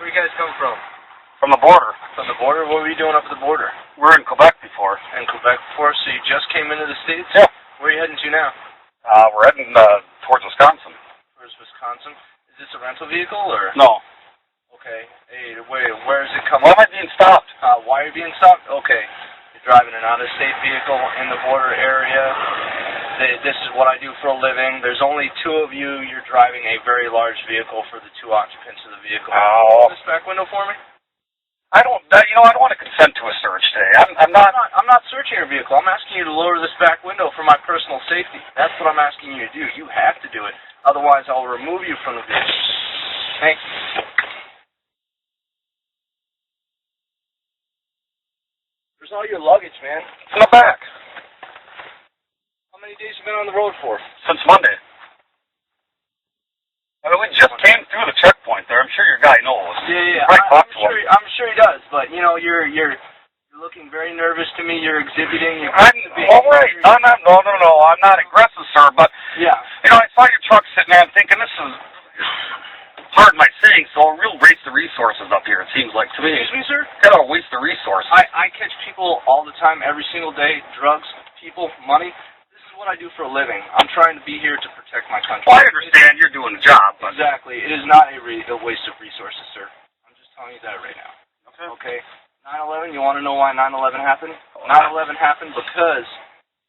Where you guys come from? From the border. From the border? What were you doing up at the border? We're in Quebec before. In Quebec before? So you just came into the States? Yeah. Where are you heading to now? We're heading towards Wisconsin. Where's Wisconsin? Is this a rental vehicle or? No. Okay. Hey, wait, where is it coming? Why am I being stopped? Why are you being stopped? Okay. You're driving an out-of-state vehicle in the border area. This is what I do for a living. There's only two of you. You're driving a very large vehicle for the two occupants of the vehicle. Oh. Open this back window for me? I don't want to consent to a search today. I'm not searching your vehicle. I'm asking you to lower this back window for my personal safety. That's what I'm asking you to do. You have to do it. Otherwise, I'll remove you from the vehicle. Thank you. Where's all your luggage, man? It's in the back. How many days you been on the road for? Since Monday. I mean, we just came through the checkpoint there. I'm sure your guy knows. Yeah. I'm sure he does. But you know, you're looking very nervous to me. You're exhibiting. All right. No. I'm not aggressive, sir. But yeah. You know, I saw your truck sitting there. I'm thinking this is, pardon my saying, so a real waste of resources up here. It seems like to me. Excuse me, sir. Kind of a waste of resources. I catch people all the time, every single day. Drugs, people, money. What I do for a living. I'm trying to be here to protect my country. Well, I understand you're doing the job, but exactly. It is not a waste of resources, sir. I'm just telling you that right now. Okay. 9/11. You want to know why 9/11 happened? 9/11 happened because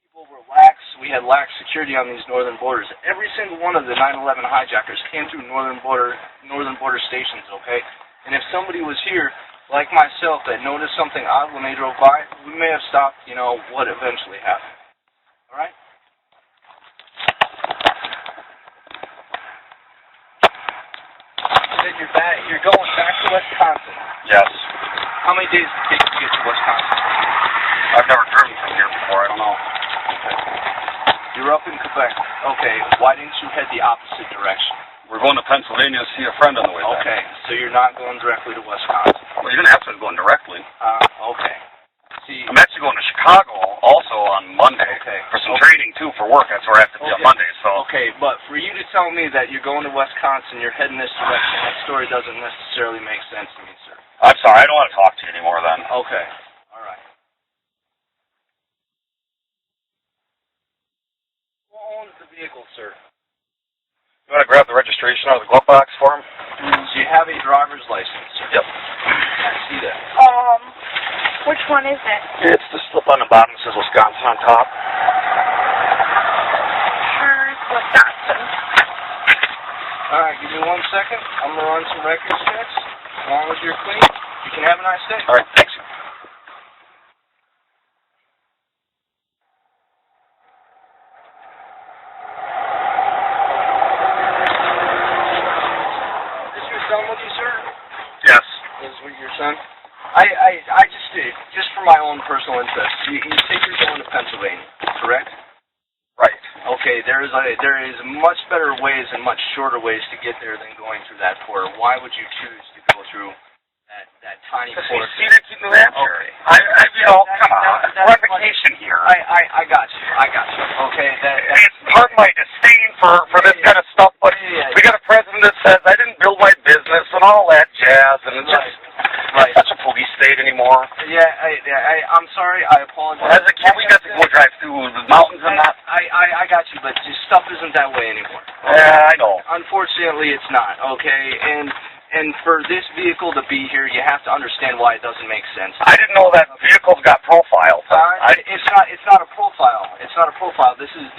people were lax. We had lax security on these northern borders. Every single one of the 9/11 hijackers came through northern border stations. Okay. And if somebody was here, like myself, that noticed something odd when they drove by, we may have stopped. You know what eventually happened. All right. You're going back to Wisconsin. yes. How many days does it take to get to Wisconsin? I've never driven from here before. I don't know. Okay. You're up in Quebec. Okay. Why didn't you head the opposite direction? We're going to Pennsylvania to see a friend on the way back. Okay. So you're not going directly to Wisconsin. Well, you're going to have to go directly. Okay. See, I'm actually going to Chicago also on Monday. Okay. For some training, too, for work. That's where I have to be on Monday. So. Okay, but for you to tell me that you're going to Wisconsin, you're heading this direction, that story doesn't necessarily make sense to me, sir. I'm sorry. I don't want to talk to you anymore then. Okay. All right. Who owns the vehicle, sir? You want to grab the registration out of the glove box for him? Do you have a driver's license, sir? Yep. I see that. Which one is it? It's the slip on the bottom that says Wisconsin on top. Wisconsin. All right, give me 1 second. I'm going to run some records checks. As long as you're clean, you can have a nice day. All right, thanks. Is your son with you, sir? Yes. Is with your son? I just for my own personal interest, you think you're going to Pennsylvania, correct? Right. Okay, there is much better ways and much shorter ways to get there than going through that port. Why would you choose to go through that tiny port? Because he's scenic New Hampshire. Okay. Come on. We're on vacation here. I got you. Okay. It's part of my disdain for this kind of stuff, but we got a president that says I didn't build my business and all that jazz, and it's just it's such a police state anymore. Yeah, I'm sorry. I apologize. As a kid, we got to go drive through the mountains and that. I got you, but this stuff isn't that way anymore. Okay? Yeah, I know. Unfortunately, it's not. Okay, and for this vehicle to be here, you have to understand why it doesn't make sense. I didn't know that vehicle's got profiles. It's not a profile. It's not a profile. This is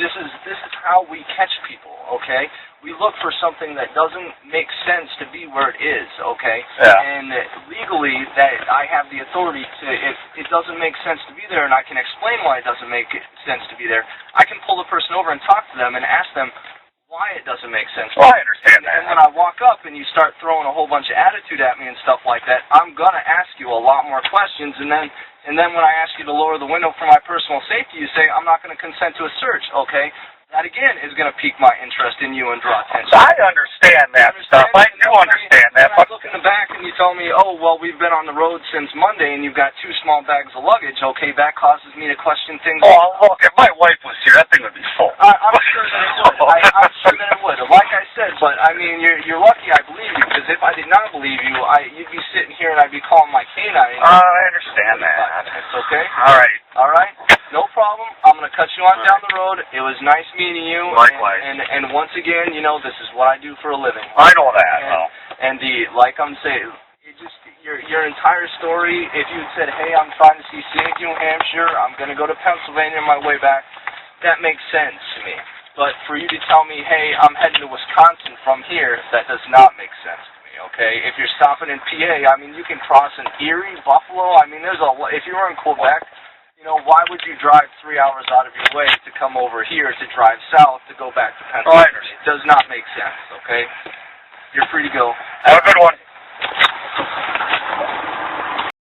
how we catch people. Okay, we look for something that doesn't make sense to be where it is. Okay, yeah. And legally, that I have the authority to. If it doesn't make sense to be there, and I can explain why it doesn't make sense to be there, I can pull the person over and talk to them and ask them why it doesn't make sense. Well, I understand that. And when I walk up and you start throwing a whole bunch of attitude at me and stuff like that, I'm gonna ask you a lot more questions, and then when I ask you to lower the window for my personal safety, you say I'm not gonna consent to a search. Okay, that again is gonna pique my interest in you and draw attention. I understand that stuff. I do understand that. But I look in the back and you tell me, oh well, we've been on the road since Monday and you've got 2 small bags of luggage. Okay, that causes me to question things. Oh, look, if my wife was here, that thing would be full. I'm sure that it would. I'm sure that it would. Like I said, but I mean, you're lucky I believe you, because if I did not believe you, you'd be mean, I understand that. it's okay. All right. All right. No problem. I'm gonna cut you on down the road. It was nice meeting you. Likewise. And once again, you know, this is what I do for a living. I know that. And like I'm saying, it just your entire story. If you said, "Hey, I'm trying to see scenic New Hampshire. I'm gonna go to Pennsylvania on my way back," that makes sense to me. But for you to tell me, "Hey, I'm heading to Wisconsin from here," that does not make sense to me. Okay, if you're stopping in PA, I mean, you can cross in Erie, Buffalo. I mean, if you were in Quebec, you know, why would you drive 3 hours out of your way to come over here to drive south to go back to Pennsylvania? It does not make sense. Okay, you're free to go. Have a good one.